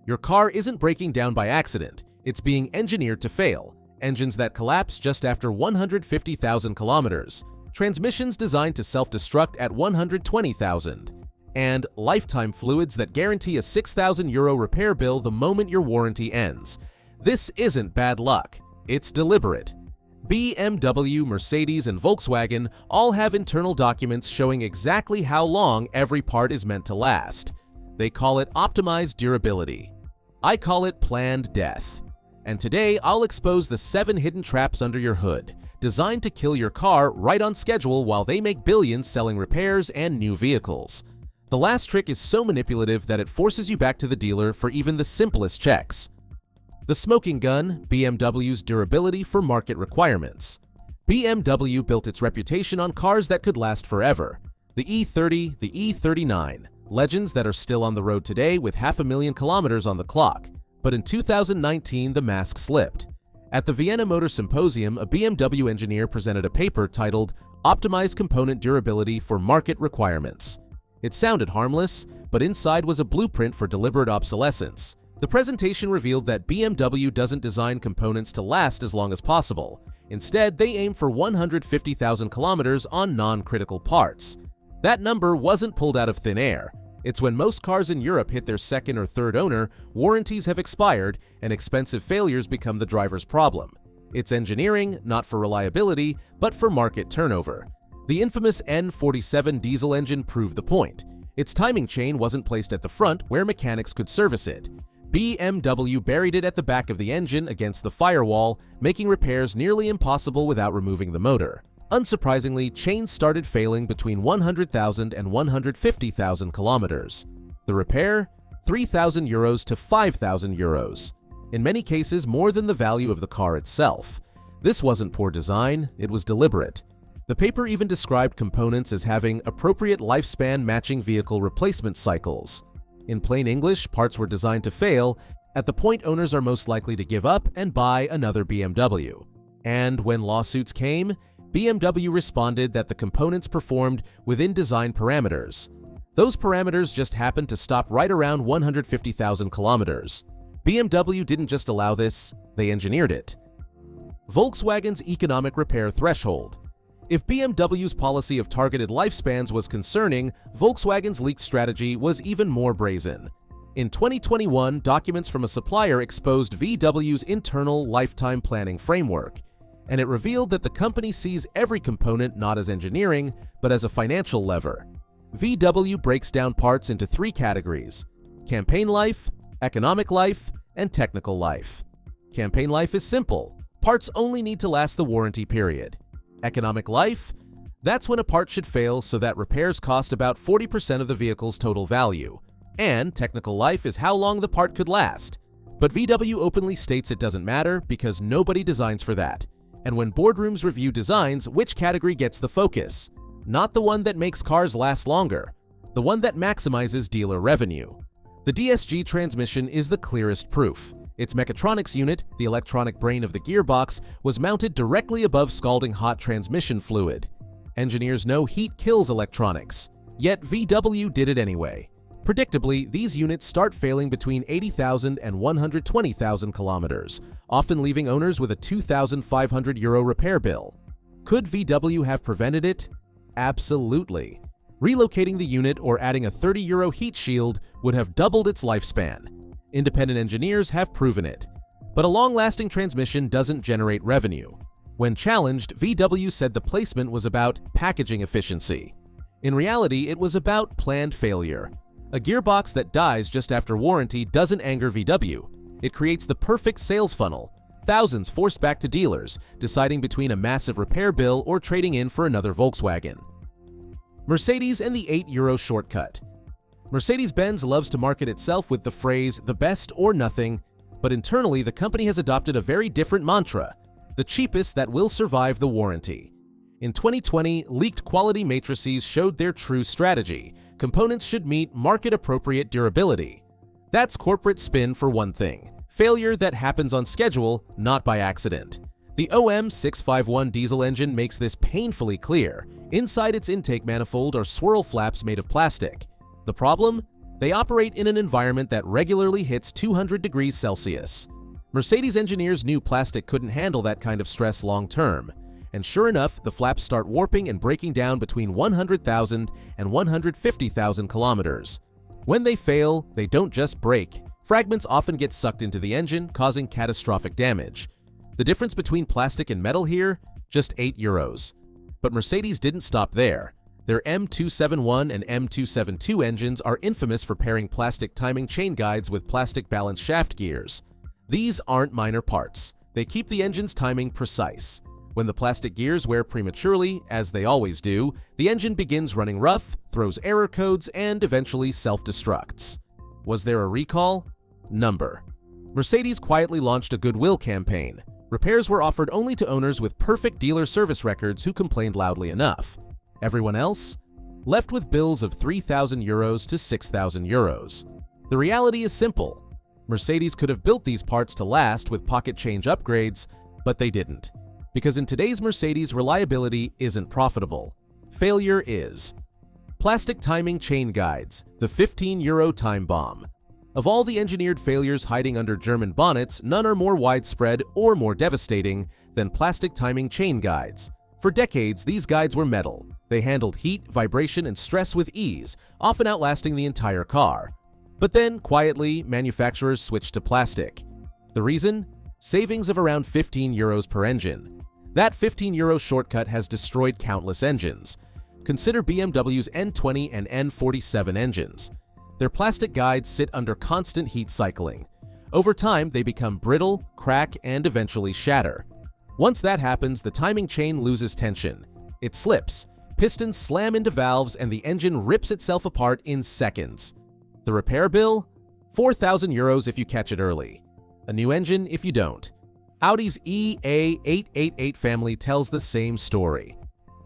Your car isn't breaking down by accident, it's being engineered to fail. Engines that collapse just after 150,000 kilometers, transmissions designed to self-destruct at 120,000, and lifetime fluids that guarantee a €6,000 repair bill the moment your warranty ends. This isn't bad luck, it's deliberate. BMW, Mercedes, and Volkswagen all have internal documents showing exactly how long every part is meant to last. They call it optimized durability. I call it planned death. And today, I'll expose the 7 hidden traps under your hood, designed to kill your car right on schedule while they make billions selling repairs and new vehicles. The last trick is so manipulative that it forces you back to the dealer for even the simplest checks. The smoking gun, BMW's durability for market requirements. BMW built its reputation on cars that could last forever. The E30, the E39, legends that are still on the road today with 500,000 kilometers on the clock. But in 2019, the mask slipped. At the Vienna Motor Symposium, a BMW engineer presented a paper titled Optimized Component Durability for Market Requirements. It sounded harmless, but inside was a blueprint for deliberate obsolescence. The presentation revealed that BMW doesn't design components to last as long as possible. Instead, they aim for 150,000 kilometers on non-critical parts. That number wasn't pulled out of thin air. It's when most cars in Europe hit their second or third owner, warranties have expired, and expensive failures become the driver's problem. It's engineering, not for reliability, but for market turnover. The infamous N47 diesel engine proved the point. Its timing chain wasn't placed at the front where mechanics could service it. BMW buried it at the back of the engine against the firewall, making repairs nearly impossible without removing the motor. Unsurprisingly, chains started failing between 100,000 and 150,000 kilometers. The repair? €3,000 to €5,000. In many cases, more than the value of the car itself. This wasn't poor design, it was deliberate. The paper even described components as having appropriate lifespan matching vehicle replacement cycles. In plain English, parts were designed to fail at the point owners are most likely to give up and buy another BMW. And when lawsuits came, BMW responded that the components performed within design parameters. Those parameters just happened to stop right around 150,000 kilometers. BMW didn't just allow this, they engineered it. Volkswagen's economic repair threshold. If BMW's policy of targeted lifespans was concerning, Volkswagen's leaked strategy was even more brazen. In 2021, documents from a supplier exposed VW's internal lifetime planning framework, and it revealed that the company sees every component not as engineering, but as a financial lever. VW breaks down parts into 3 categories: campaign life, economic life, and technical life. Campaign life is simple. Parts only need to last the warranty period. Economic life? That's when a part should fail so that repairs cost about 40% of the vehicle's total value. And technical life is how long the part could last. But VW openly states it doesn't matter because nobody designs for that. And when boardrooms review designs, which category gets the focus? Not the one that makes cars last longer, the one that maximizes dealer revenue. The DSG transmission is the clearest proof. Its mechatronics unit, the electronic brain of the gearbox, was mounted directly above scalding hot transmission fluid. Engineers know heat kills electronics, yet VW did it anyway. Predictably, these units start failing between 80,000 and 120,000 kilometers, often leaving owners with a €2,500 repair bill. Could VW have prevented it? Absolutely. Relocating the unit or adding a €30 heat shield would have doubled its lifespan. Independent engineers have proven it. But a long-lasting transmission doesn't generate revenue. When challenged, VW said the placement was about packaging efficiency. In reality, it was about planned failure. A gearbox that dies just after warranty doesn't anger VW. It creates the perfect sales funnel. Thousands forced back to dealers, deciding between a massive repair bill or trading in for another Volkswagen. Mercedes and the €8 shortcut. Mercedes-Benz loves to market itself with the phrase, the best or nothing, but internally the company has adopted a very different mantra, the cheapest that will survive the warranty. In 2020, leaked quality matrices showed their true strategy. Components should meet market-appropriate durability. That's corporate spin for one thing, failure that happens on schedule, not by accident. The OM651 diesel engine makes this painfully clear. Inside its intake manifold are swirl flaps made of plastic. The problem? They operate in an environment that regularly hits 200 degrees Celsius. Mercedes engineers knew plastic couldn't handle that kind of stress long term, and sure enough, the flaps start warping and breaking down between 100,000 and 150,000 kilometers. When they fail, they don't just break. Fragments often get sucked into the engine, causing catastrophic damage. The difference between plastic and metal here? Just €8. But Mercedes didn't stop there. Their M271 and M272 engines are infamous for pairing plastic timing chain guides with plastic balance shaft gears. These aren't minor parts. They keep the engine's timing precise. When the plastic gears wear prematurely, as they always do, the engine begins running rough, throws error codes, and eventually self-destructs. Was there a recall? Number. Mercedes quietly launched a goodwill campaign. Repairs were offered only to owners with perfect dealer service records who complained loudly enough. Everyone else? Left with bills of €3,000 to €6,000. The reality is simple. Mercedes could have built these parts to last with pocket change upgrades, but they didn't. Because in today's Mercedes, reliability isn't profitable. Failure is. Plastic timing chain guides, the €15 time bomb. Of all the engineered failures hiding under German bonnets, none are more widespread or more devastating than plastic timing chain guides. For decades, these guides were metal. They handled heat, vibration, and stress with ease, often outlasting the entire car. But then, quietly, manufacturers switched to plastic. The reason? Savings of around €15 per engine. That €15 shortcut has destroyed countless engines. Consider BMW's N20 and N47 engines. Their plastic guides sit under constant heat cycling. Over time, they become brittle, crack, and eventually shatter. Once that happens, the timing chain loses tension. It slips, pistons slam into valves, and the engine rips itself apart in seconds. The repair bill? €4,000 if you catch it early. A new engine if you don't. Audi's EA888 family tells the same story.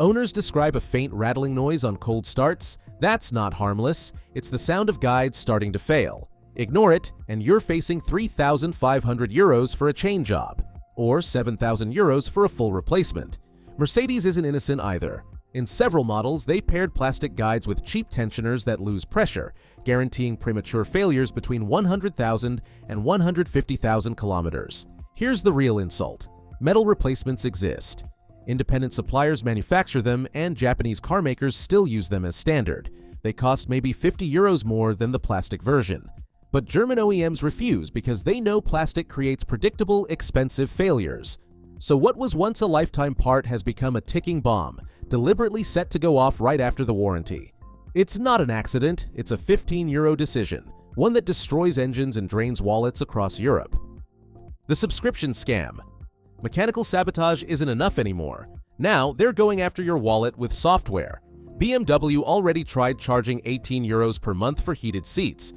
Owners describe a faint rattling noise on cold starts. That's not harmless. It's the sound of guides starting to fail. Ignore it, and you're facing €3,500 for a chain job, or €7,000 for a full replacement. Mercedes isn't innocent either. In several models, they paired plastic guides with cheap tensioners that lose pressure, guaranteeing premature failures between 100,000 and 150,000 kilometers. Here's the real insult. Metal replacements exist. Independent suppliers manufacture them, and Japanese car makers still use them as standard. They cost maybe €50 more than the plastic version. But German OEMs refuse because they know plastic creates predictable, expensive failures. So what was once a lifetime part has become a ticking bomb, deliberately set to go off right after the warranty. It's not an accident, it's a €15 decision, one that destroys engines and drains wallets across Europe. The subscription scam. Mechanical sabotage isn't enough anymore. Now, they're going after your wallet with software. BMW already tried charging €18 per month for heated seats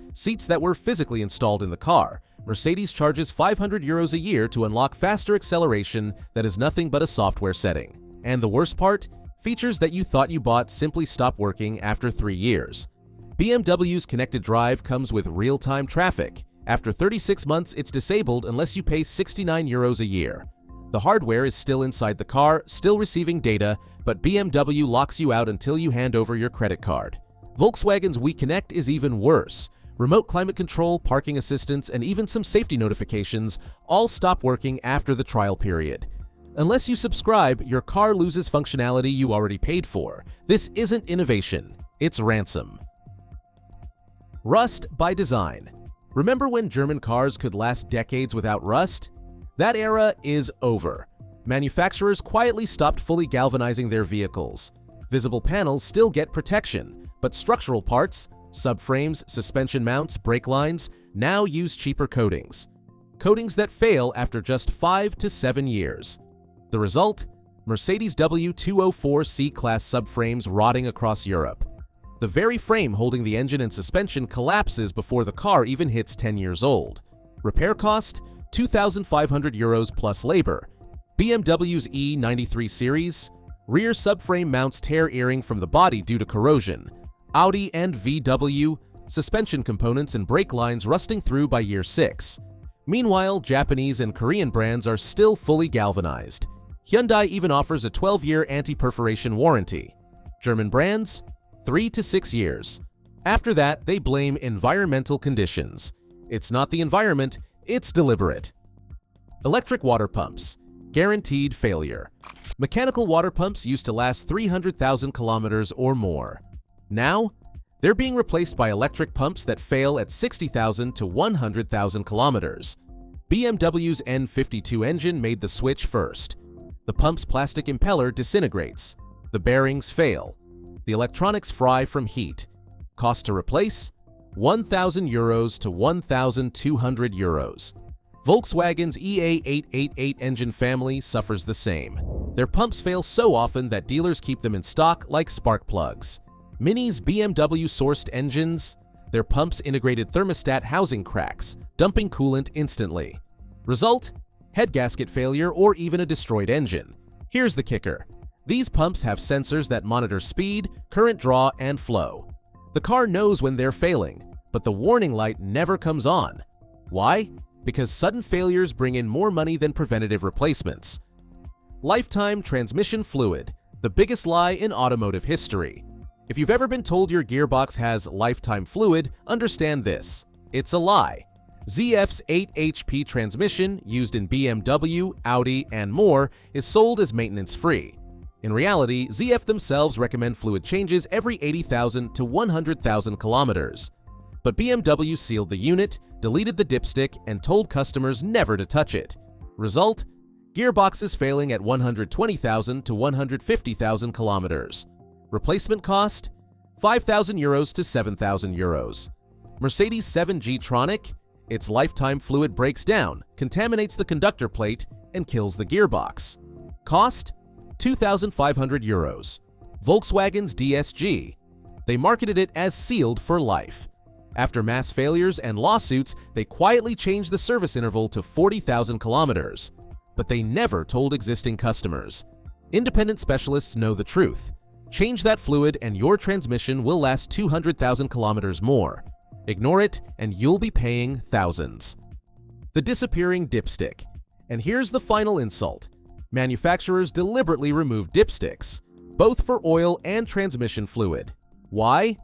that were physically installed in the car. Mercedes charges €500 a year to unlock faster acceleration that is nothing but a software setting. And the worst part? Features that you thought you bought simply stop working after 3 years. BMW's connected drive comes with real-time traffic. After 36 months, it's disabled unless you pay €69 a year. The hardware is still inside the car, still receiving data, but BMW locks you out until you hand over your credit card. Volkswagen's WeConnect is even worse. Remote climate control, parking assistance, and even some safety notifications all stop working after the trial period. Unless you subscribe, your car loses functionality you already paid for. This isn't innovation, it's ransom. Rust by design. Remember when German cars could last decades without rust? That era is over. Manufacturers quietly stopped fully galvanizing their vehicles. Visible panels still get protection, but structural parts, subframes, suspension mounts, brake lines, now use cheaper coatings. Coatings that fail after just 5 to 7 years. The result? Mercedes W204 C-Class subframes rotting across Europe. The very frame holding the engine and suspension collapses before the car even hits 10 years old. Repair cost? €2,500 plus labor. BMW's E93 series? Rear subframe mounts tear earring from the body due to corrosion. Audi and VW? Suspension components and brake lines rusting through by year 6. Meanwhile, Japanese and Korean brands are still fully galvanized. Hyundai even offers a 12-year anti-perforation warranty. German brands? 3 to 6 years. After that, they blame environmental conditions. It's not the environment, it's deliberate. Electric water pumps. Guaranteed failure. Mechanical water pumps used to last 300,000 kilometers or more. Now, they're being replaced by electric pumps that fail at 60,000 to 100,000 kilometers. BMW's N52 engine made the switch first. The pump's plastic impeller disintegrates. The bearings fail. The electronics fry from heat. Cost to replace? 1,000 euros to 1,200 euros. Volkswagen's EA888 engine family suffers the same. Their pumps fail so often that dealers keep them in stock like spark plugs. Mini's BMW-sourced engines, their pumps integrated thermostat housing cracks, dumping coolant instantly. Result? Head gasket failure or even a destroyed engine. Here's the kicker. These pumps have sensors that monitor speed, current draw, and flow. The car knows when they're failing, but the warning light never comes on. Why? Because sudden failures bring in more money than preventative replacements. Lifetime transmission fluid, the biggest lie in automotive history. If you've ever been told your gearbox has lifetime fluid, understand this. It's a lie. ZF's 8 HP transmission, used in BMW, Audi, and more, is sold as maintenance-free. In reality, ZF themselves recommend fluid changes every 80,000 to 100,000 kilometers. But BMW sealed the unit, deleted the dipstick, and told customers never to touch it. Result? Gearboxes failing at 120,000 to 150,000 kilometers. Replacement cost? 5,000 euros to 7,000 euros. Mercedes 7 G-Tronic? Its lifetime fluid breaks down, contaminates the conductor plate, and kills the gearbox. Cost? 2,500 euros. Volkswagen's DSG? They marketed it as sealed for life. After mass failures and lawsuits, they quietly changed the service interval to 40,000 kilometers. But they never told existing customers. Independent specialists know the truth. Change that fluid and your transmission will last 200,000 kilometers more. Ignore it and you'll be paying thousands. The disappearing dipstick. And here's the final insult. Manufacturers deliberately remove dipsticks, both for oil and transmission fluid. Why?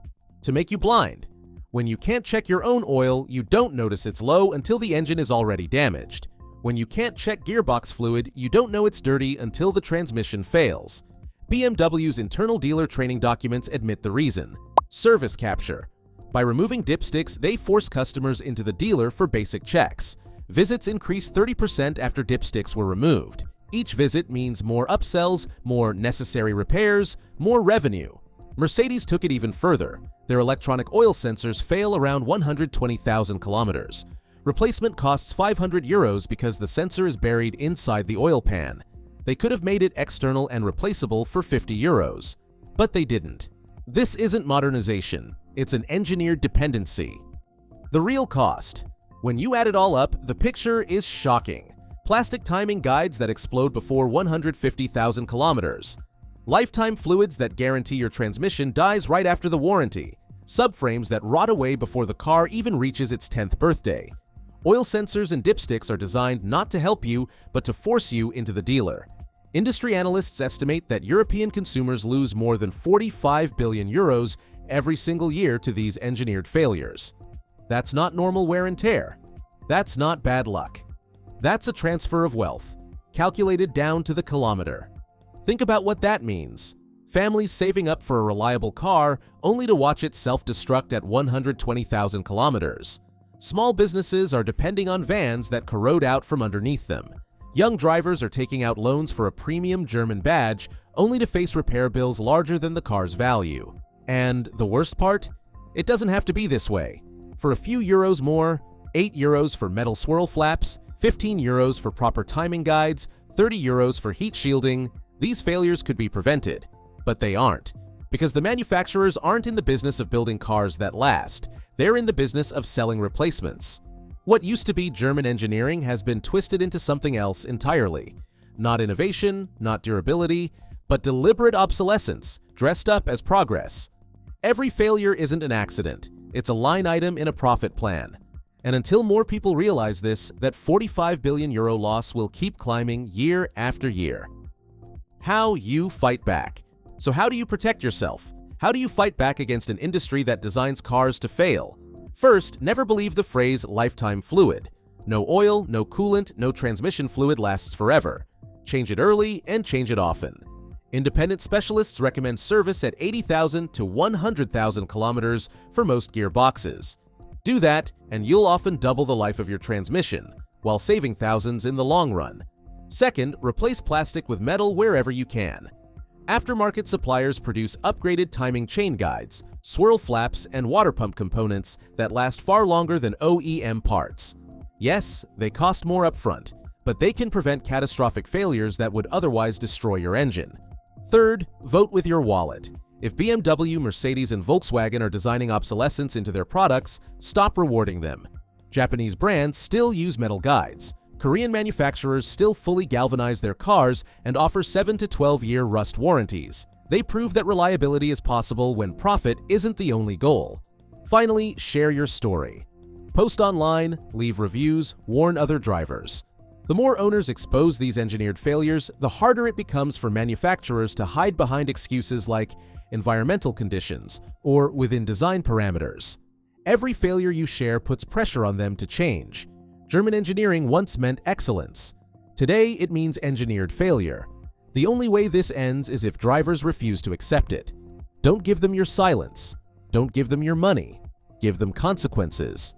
To make you blind. When you can't check your own oil, you don't notice it's low until the engine is already damaged. When you can't check gearbox fluid, you don't know it's dirty until the transmission fails. BMW's internal dealer training documents admit the reason: service capture. By removing dipsticks, they force customers into the dealer for basic checks. Visits increased 30% after dipsticks were removed. Each visit means more upsells, more necessary repairs, more revenue. Mercedes took it even further. Their electronic oil sensors fail around 120,000 kilometers. Replacement costs 500 euros because the sensor is buried inside the oil pan. They could have made it external and replaceable for 50 euros. But they didn't. This isn't modernization. It's an engineered dependency. The real cost. When you add it all up, the picture is shocking. Plastic timing guides that explode before 150,000 kilometers. Lifetime fluids that guarantee your transmission dies right after the warranty. Subframes that rot away before the car even reaches its 10th birthday. Oil sensors and dipsticks are designed not to help you, but to force you into the dealer. Industry analysts estimate that European consumers lose more than 45 billion euros every single year to these engineered failures. That's not normal wear and tear. That's not bad luck. That's a transfer of wealth, calculated down to the kilometer. Think about what that means. Families saving up for a reliable car only to watch it self-destruct at 120,000 kilometers. Small businesses are depending on vans that corrode out from underneath them. Young drivers are taking out loans for a premium German badge only to face repair bills larger than the car's value. And the worst part? It doesn't have to be this way. For a few euros more, 8 euros for metal swirl flaps, 15 euros for proper timing guides, 30 euros for heat shielding, these failures could be prevented. But they aren't. Because the manufacturers aren't in the business of building cars that last. They're in the business of selling replacements. What used to be German engineering has been twisted into something else entirely. Not innovation, not durability, but deliberate obsolescence, dressed up as progress. Every failure isn't an accident. It's a line item in a profit plan. And until more people realize this, that 45 billion euro loss will keep climbing year after year. How you fight back. So how do you protect yourself? How do you fight back against an industry that designs cars to fail? First, never believe the phrase lifetime fluid. No oil, no coolant, no transmission fluid lasts forever. Change it early and change it often. Independent specialists recommend service at 80,000 to 100,000 kilometers for most gearboxes. Do that, and you'll often double the life of your transmission, while saving thousands in the long run. Second, replace plastic with metal wherever you can. Aftermarket suppliers produce upgraded timing chain guides, swirl flaps, and water pump components that last far longer than OEM parts. Yes, they cost more upfront, but they can prevent catastrophic failures that would otherwise destroy your engine. Third, vote with your wallet. If BMW, Mercedes, and Volkswagen are designing obsolescence into their products, stop rewarding them. Japanese brands still use metal guides. Korean manufacturers still fully galvanize their cars and offer 7 to 12-year rust warranties. They prove that reliability is possible when profit isn't the only goal. Finally, share your story. Post online, leave reviews, warn other drivers. The more owners expose these engineered failures, the harder it becomes for manufacturers to hide behind excuses like environmental conditions or within design parameters. Every failure you share puts pressure on them to change. German engineering once meant excellence. Today, it means engineered failure. The only way this ends is if drivers refuse to accept it. Don't give them your silence. Don't give them your money. Give them consequences.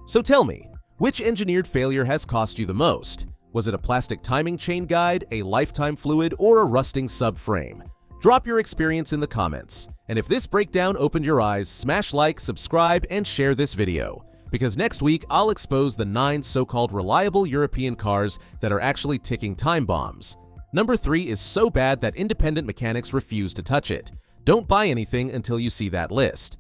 So tell me, which engineered failure has cost you the most? Was it a plastic timing chain guide, a lifetime fluid, or a rusting subframe? Drop your experience in the comments. And if this breakdown opened your eyes, smash like, subscribe, and share this video. Because next week, I'll expose the 9 so-called reliable European cars that are actually ticking time bombs. Number 3 is so bad that independent mechanics refuse to touch it. Don't buy anything until you see that list.